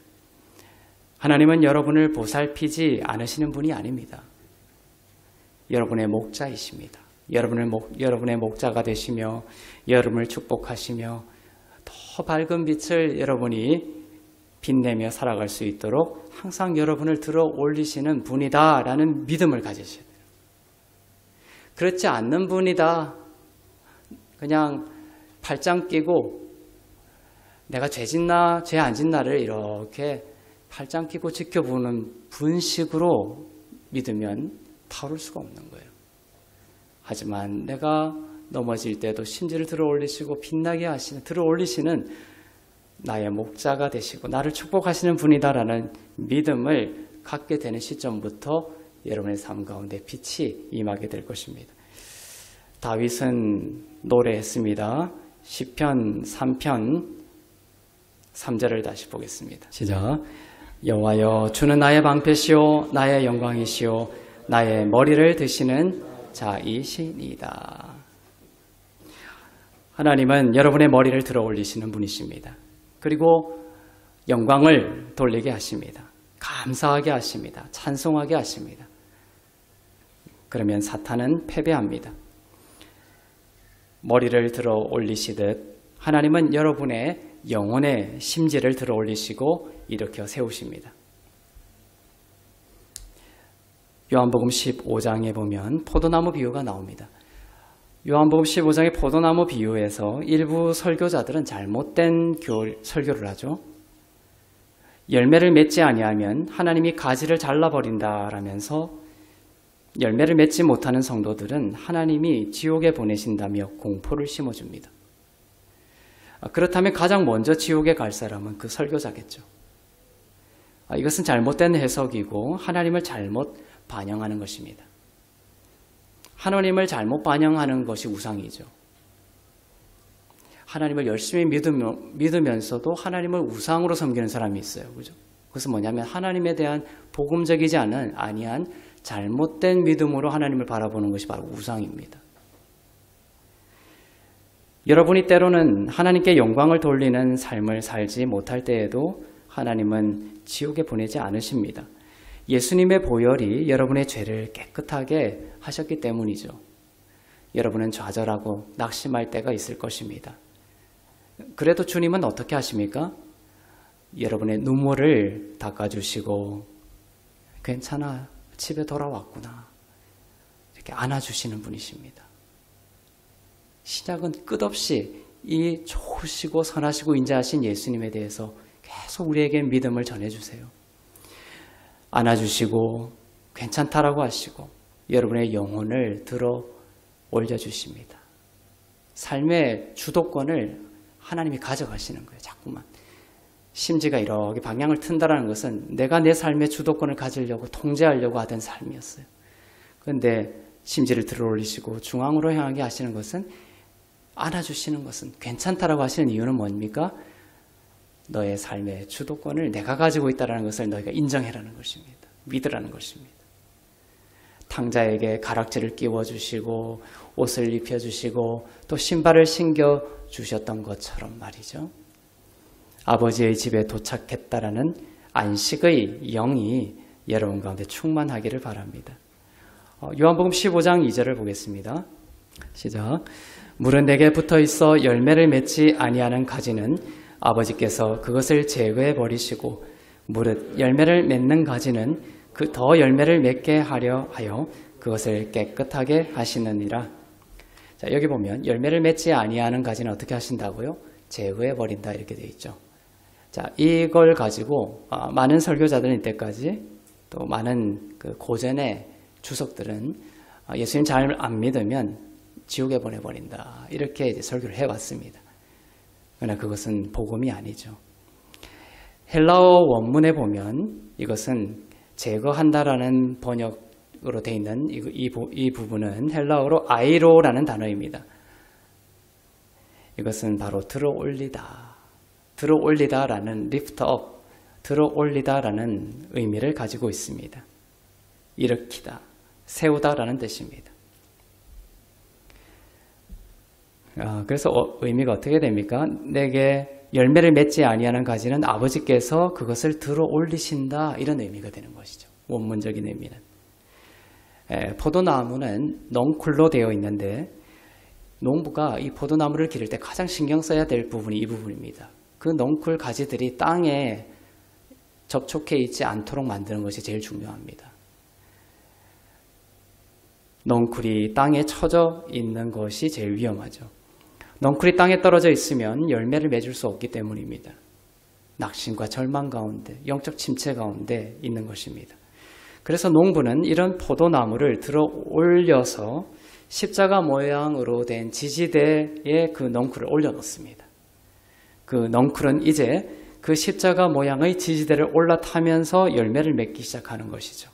B: 하나님은 여러분을 보살피지 않으시는 분이 아닙니다. 여러분의 목자이십니다. 여러분의 목자가 되시며 여러분을 축복하시며 더 밝은 빛을 여러분이 빛내며 살아갈 수 있도록 항상 여러분을 들어 올리시는 분이다 라는 믿음을 가지셔야 돼요. 그렇지 않는 분이다. 그냥 팔짱 끼고 내가 죄 짓나 죄 안 짓나를 이렇게 팔짱 끼고 지켜보는 분식으로 믿으면 다룰 수가 없는 거예요. 하지만 내가 넘어질 때도 심지를 들어 올리시고 빛나게 하시는 들어 올리시는 나의 목자가 되시고 나를 축복하시는 분이다라는 믿음을 갖게 되는 시점부터 여러분의 삶 가운데 빛이 임하게 될 것입니다. 다윗은 노래했습니다. 시편 3편 3절을 다시 보겠습니다. 시작. 여호와여 주는 나의 방패시오 나의 영광이시오 나의 머리를 드시는 자이시니이다. 하나님은 여러분의 머리를 들어 올리시는 분이십니다. 그리고 영광을 돌리게 하십니다. 감사하게 하십니다. 찬송하게 하십니다. 그러면 사탄은 패배합니다. 머리를 들어 올리시듯 하나님은 여러분의 영혼의 심지를 들어 올리시고 일으켜 세우십니다. 요한복음 15장에 보면 포도나무 비유가 나옵니다. 요한복음 15장의 포도나무 비유에서 일부 설교자들은 잘못된 설교를 하죠. 열매를 맺지 아니하면 하나님이 가지를 잘라버린다라면서 열매를 맺지 못하는 성도들은 하나님이 지옥에 보내신다며 공포를 심어줍니다. 그렇다면 가장 먼저 지옥에 갈 사람은 그 설교자겠죠. 이것은 잘못된 해석이고 하나님을 잘못 반영하는 것입니다. 하나님을 잘못 반영하는 것이 우상이죠. 하나님을 열심히 믿으면서도 하나님을 우상으로 섬기는 사람이 있어요. 그죠? 그것은 뭐냐면 하나님에 대한 복음적이지 아니한 잘못된 믿음으로 하나님을 바라보는 것이 바로 우상입니다. 여러분이 때로는 하나님께 영광을 돌리는 삶을 살지 못할 때에도 하나님은 지옥에 보내지 않으십니다. 예수님의 보혈이 여러분의 죄를 깨끗하게 하셨기 때문이죠. 여러분은 좌절하고 낙심할 때가 있을 것입니다. 그래도 주님은 어떻게 하십니까? 여러분의 눈물을 닦아주시고 괜찮아, 집에 돌아왔구나 이렇게 안아주시는 분이십니다. 신약은 끝없이 이 좋으시고 선하시고 인자하신 예수님에 대해서 계속 우리에게 믿음을 전해주세요. 안아주시고 괜찮다라고 하시고 여러분의 영혼을 들어 올려주십니다. 삶의 주도권을 하나님이 가져가시는 거예요. 자꾸만. 심지가 이렇게 방향을 튼다는 것은 내가 내 삶의 주도권을 가지려고 통제하려고 하던 삶이었어요. 그런데 심지를 들어 올리시고 중앙으로 향하게 하시는 것은 안아주시는 것은 괜찮다라고 하시는 이유는 뭡니까? 너의 삶의 주도권을 내가 가지고 있다는 것을 너희가 인정해라는 것입니다. 믿으라는 것입니다. 탕자에게 가락지를 끼워주시고 옷을 입혀주시고 또 신발을 신겨주셨던 것처럼 말이죠. 아버지의 집에 도착했다라는 안식의 영이 여러분 가운데 충만하기를 바랍니다. 요한복음 15장 2절을 보겠습니다. 시작. 물은 내게 붙어있어 열매를 맺지 아니하는 가지는 아버지께서 그것을 제거해 버리시고 무릇 열매를 맺는 가지는 그 더 열매를 맺게 하려 하여 그것을 깨끗하게 하시느니라. 자, 여기 보면 열매를 맺지 아니하는 가지는 어떻게 하신다고요? 제거해 버린다 이렇게 되어 있죠. 자, 이걸 가지고 많은 설교자들은 이때까지 또 많은 그 고전의 주석들은 예수님 잘 안 믿으면 지옥에 보내버린다 이렇게 이제 설교를 해왔습니다. 그러나 그것은 복음이 아니죠. 헬라어 원문에 보면 이것은 제거한다라는 번역으로 되어 있는 이 부분은 헬라어로 아이로라는 단어입니다. 이것은 바로 들어올리다, 들어올리다라는 lift up, 들어올리다라는 의미를 가지고 있습니다. 일으키다, 세우다라는 뜻입니다. 그래서 의미가 어떻게 됩니까? 내게 열매를 맺지 아니하는 가지는 아버지께서 그것을 들어올리신다 이런 의미가 되는 것이죠. 원문적인 의미는. 포도나무는 넝쿨로 되어 있는데 농부가 이 포도나무를 기를 때 가장 신경 써야 될 부분이 이 부분입니다. 그 넝쿨 가지들이 땅에 접촉해 있지 않도록 만드는 것이 제일 중요합니다. 넝쿨이 땅에 쳐져 있는 것이 제일 위험하죠. 넝쿨이 땅에 떨어져 있으면 열매를 맺을 수 없기 때문입니다. 낙심과 절망 가운데, 영적 침체 가운데 있는 것입니다. 그래서 농부는 이런 포도나무를 들어 올려서 십자가 모양으로 된 지지대에 그 넝쿨을 올려놓습니다. 그 넝쿨은 이제 그 십자가 모양의 지지대를 올라타면서 열매를 맺기 시작하는 것이죠.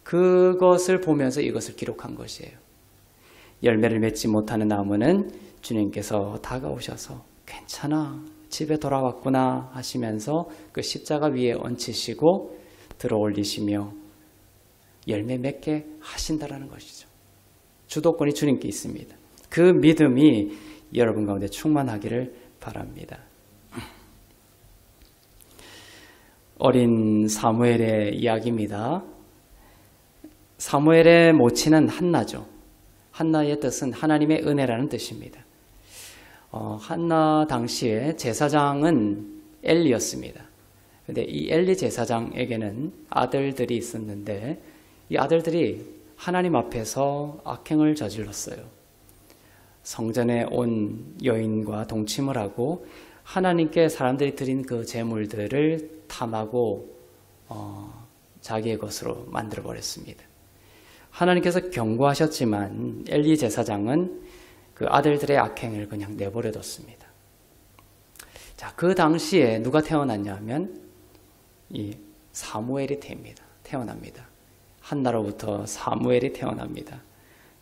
B: 그것을 보면서 이것을 기록한 것이에요. 열매를 맺지 못하는 나무는 주님께서 다가오셔서 괜찮아, 집에 돌아왔구나 하시면서 그 십자가 위에 얹히시고 들어올리시며 열매 맺게 하신다라는 것이죠. 주도권이 주님께 있습니다. 그 믿음이 여러분 가운데 충만하기를 바랍니다. 어린 사무엘의 이야기입니다. 사무엘의 모친은 한나죠. 한나의 뜻은 하나님의 은혜라는 뜻입니다. 한나 당시에 제사장은 엘리였습니다. 그런데 이 엘리 제사장에게는 아들들이 있었는데 이 아들들이 하나님 앞에서 악행을 저질렀어요. 성전에 온 여인과 동침을 하고 하나님께 사람들이 드린 그 제물들을 탐하고 자기의 것으로 만들어버렸습니다. 하나님께서 경고하셨지만 엘리 제사장은 그 아들들의 악행을 그냥 내버려뒀습니다. 자, 그 당시에 누가 태어났냐면 이 사무엘이 태어납니다. 한나로부터 사무엘이 태어납니다.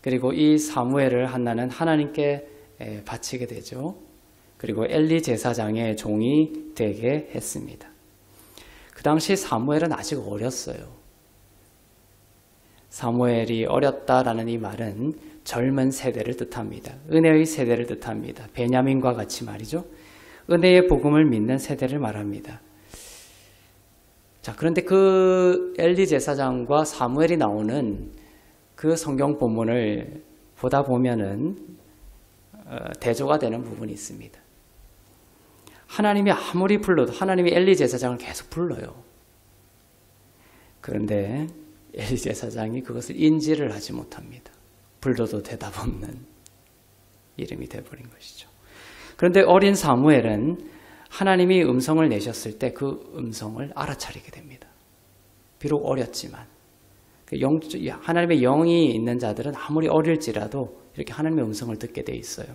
B: 그리고 이 사무엘을 한나는 하나님께 바치게 되죠. 그리고 엘리 제사장의 종이 되게 했습니다. 그 당시 사무엘은 아직 어렸어요. 사무엘이 어렸다라는 이 말은 젊은 세대를 뜻합니다. 은혜의 세대를 뜻합니다. 베냐민과 같이 말이죠. 은혜의 복음을 믿는 세대를 말합니다. 자, 그런데 그 엘리 제사장과 사무엘이 나오는 그 성경 본문을 보다 보면은 대조가 되는 부분이 있습니다. 하나님이 아무리 불러도 하나님이 엘리 제사장을 계속 불러요. 그런데 엘리 제사장이 그것을 인지를 하지 못합니다. 불러도 대답 없는 이름이 되어버린 것이죠. 그런데 어린 사무엘은 하나님이 음성을 내셨을 때 그 음성을 알아차리게 됩니다. 비록 어렸지만 하나님의 영이 있는 자들은 아무리 어릴지라도 이렇게 하나님의 음성을 듣게 돼 있어요.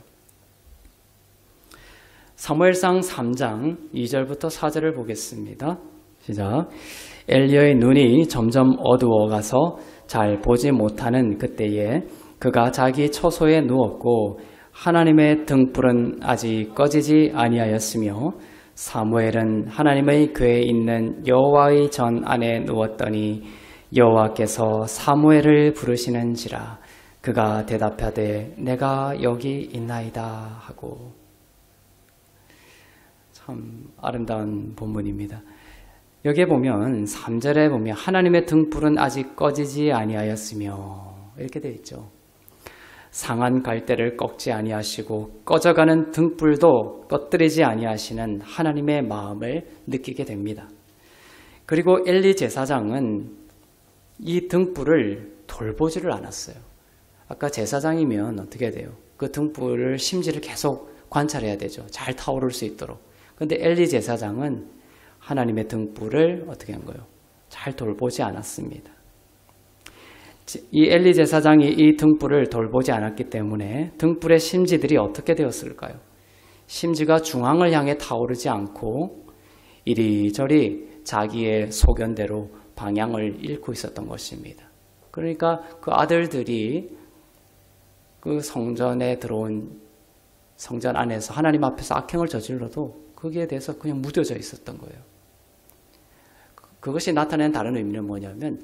B: 사무엘상 3장 2절부터 4절을 보겠습니다. 시작. 엘리야의 눈이 점점 어두워가서 잘 보지 못하는 그때에 그가 자기 처소에 누웠고 하나님의 등불은 아직 꺼지지 아니하였으며 사무엘은 하나님의 궤에 있는 여호와의 전 안에 누웠더니 여호와께서 사무엘을 부르시는지라 그가 대답하되 내가 여기 있나이다 하고. 참 아름다운 본문입니다. 여기에 보면 3절에 보면 하나님의 등불은 아직 꺼지지 아니하였으며 이렇게 되어 있죠. 상한 갈대를 꺾지 아니하시고 꺼져가는 등불도 꺼뜨리지 아니하시는 하나님의 마음을 느끼게 됩니다. 그리고 엘리 제사장은 이 등불을 돌보지를 않았어요. 아까 제사장이면 어떻게 돼요? 그 등불을 심지를 계속 관찰해야 되죠. 잘 타오를 수 있도록. 그런데 엘리 제사장은 하나님의 등불을 어떻게 한 거예요? 잘 돌보지 않았습니다. 이 엘리 제사장이 이 등불을 돌보지 않았기 때문에 등불의 심지들이 어떻게 되었을까요? 심지가 중앙을 향해 타오르지 않고 이리저리 자기의 소견대로 방향을 잃고 있었던 것입니다. 그러니까 그 아들들이 그 성전에 들어온 성전 안에서 하나님 앞에서 악행을 저질러도 거기에 대해서 그냥 무뎌져 있었던 거예요. 그것이 나타낸 다른 의미는 뭐냐면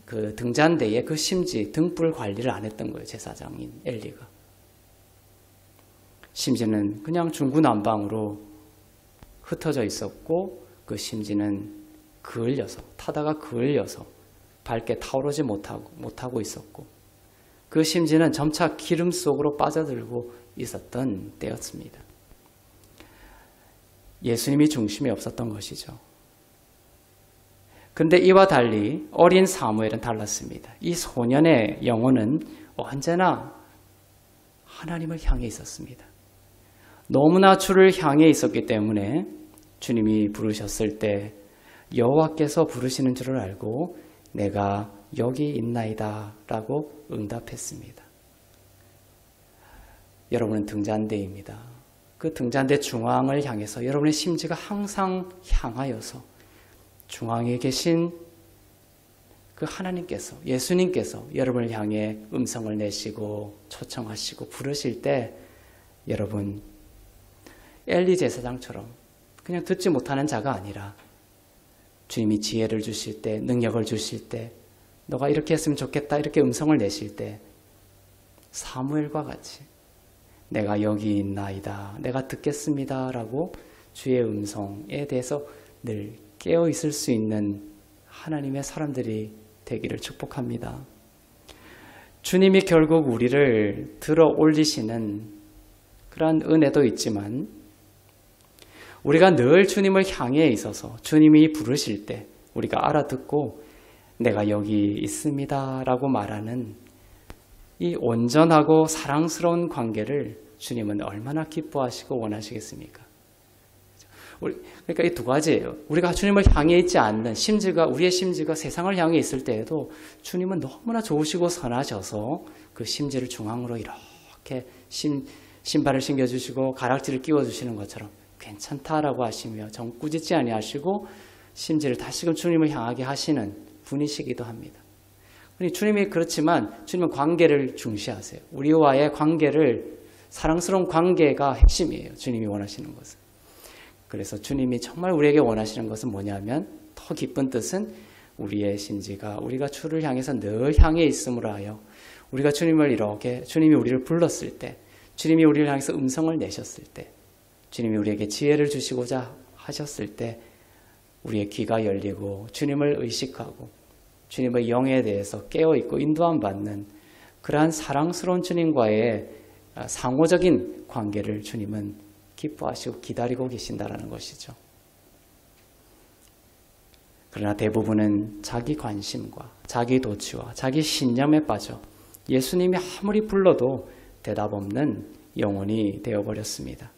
B: 그 등잔대에 그 심지, 등불 관리를 안 했던 거예요. 제사장인 엘리가. 심지는 그냥 흩어져 있었고 그 심지는 타다가 그을려서 밝게 타오르지 못하고 있었고 그 심지는 점차 기름 속으로 빠져들고 있었던 때였습니다. 예수님이 중심에 없었던 것이죠. 그런데 이와 달리 어린 사무엘은 달랐습니다. 이 소년의 영혼은 언제나 하나님을 향해 있었습니다. 너무나 주를 향해 있었기 때문에 주님이 부르셨을 때 여호와께서 부르시는 줄을 알고 내가 여기 있나이다 라고 응답했습니다. 여러분은 등잔대입니다. 그 등잔대 중앙을 향해서 여러분의 심지가 항상 향하여서 중앙에 계신 그 하나님께서, 예수님께서 여러분을 향해 음성을 내시고 초청하시고 부르실 때 여러분 엘리 제사장처럼 그냥 듣지 못하는 자가 아니라 주님이 지혜를 주실 때, 능력을 주실 때, 너가 이렇게 했으면 좋겠다 이렇게 음성을 내실 때 사무엘과 같이 내가 여기 있나이다, 내가 듣겠습니다 라고 주의 음성에 대해서 늘 깨어 있을 수 있는 하나님의 사람들이 되기를 축복합니다. 주님이 결국 우리를 들어 올리시는 그러한 은혜도 있지만 우리가 늘 주님을 향해 있어서 주님이 부르실 때 우리가 알아듣고 내가 여기 있습니다 라고 말하는 이 온전하고 사랑스러운 관계를 주님은 얼마나 기뻐하시고 원하시겠습니까? 그러니까 이 두 가지예요. 우리가 주님을 향해 있지 않는 우리의 심지가 세상을 향해 있을 때에도 주님은 너무나 좋으시고 선하셔서 그 심지를 중앙으로 이렇게 신발을 신겨주시고 가락지를 끼워주시는 것처럼 괜찮다라고 하시며 정꾸짖지 아니하시고 심지를 다시금 주님을 향하게 하시는 분이시기도 합니다. 주님이 그렇지만 주님은 관계를 중시하세요. 우리와의 사랑스러운 관계가 핵심이에요. 주님이 원하시는 것은. 그래서 주님이 정말 우리에게 원하시는 것은 뭐냐면 더 기쁜 뜻은 우리의 심지가 우리가 주를 향해서 늘 향해 있음으로 하여 우리가 주님이 우리를 불렀을 때 주님이 우리를 향해서 음성을 내셨을 때 주님이 우리에게 지혜를 주시고자 하셨을 때 우리의 귀가 열리고 주님을 의식하고 주님의 영에 대해서 깨어있고 인도함 받는 그러한 사랑스러운 주님과의 상호적인 관계를 주님은 기뻐하시고 기다리고 계신다라는 것이죠. 그러나 대부분은 자기 관심과 자기 도취와 자기 신념에 빠져 예수님이 아무리 불러도 대답 없는 영혼이 되어버렸습니다.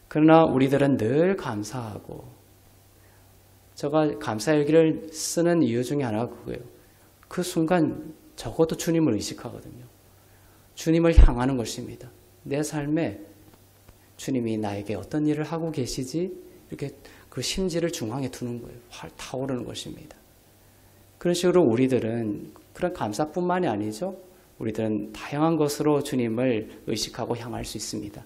B: 그러나 우리들은 늘 감사하고 제가 감사일기를 쓰는 이유 중에 하나가 그거예요. 그 순간 적어도 주님을 의식하거든요. 주님을 향하는 것입니다. 내 삶에 주님이 나에게 어떤 일을 하고 계시지? 이렇게 그 심지를 중앙에 두는 거예요. 활 타오르는 것입니다. 그런 식으로 우리들은 그런 감사뿐만이 아니죠. 우리들은 다양한 것으로 주님을 의식하고 향할 수 있습니다.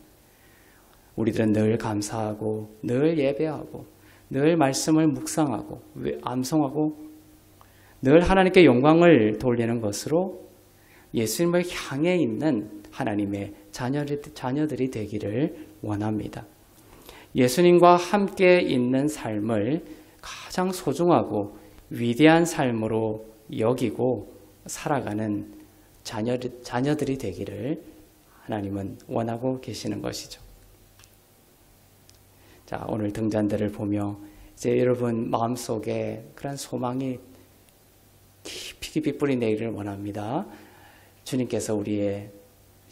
B: 우리들은 늘 감사하고 늘 예배하고 늘 말씀을 묵상하고 암송하고 늘 하나님께 영광을 돌리는 것으로 예수님을 향해 있는 하나님의 자녀들이 되기를 원합니다. 예수님과 함께 있는 삶을 가장 소중하고 위대한 삶으로 여기고 살아가는 자녀들이 되기를 하나님은 원하고 계시는 것이죠. 자, 오늘 등잔대를 보며 이제 여러분 마음속에 그런 소망이 깊이 뿌리 내기를 원합니다. 주님께서 우리의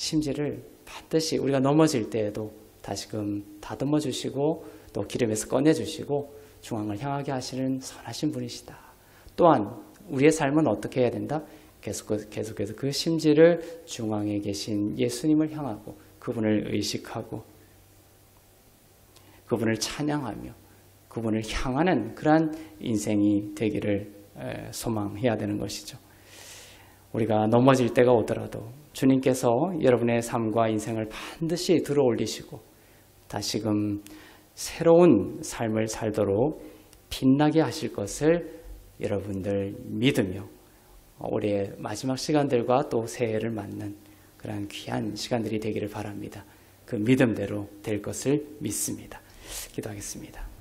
B: 심지를 반드시 우리가 넘어질 때에도 다시금 다듬어 주시고 또 기름에서 꺼내 주시고 중앙을 향하게 하시는 선하신 분이시다. 또한 우리의 삶은 어떻게 해야 된다? 계속해서 그 심지를 중앙에 계신 예수님을 향하고 그분을 의식하고 그분을 찬양하며 그분을 향하는 그러한 인생이 되기를 소망해야 되는 것이죠. 우리가 넘어질 때가 오더라도 주님께서 여러분의 삶과 인생을 반드시 들어올리시고 다시금 새로운 삶을 살도록 빛나게 하실 것을 여러분들 믿으며 올해 마지막 시간들과 또 새해를 맞는 그러한 귀한 시간들이 되기를 바랍니다. 그 믿음대로 될 것을 믿습니다. 기도하겠습니다.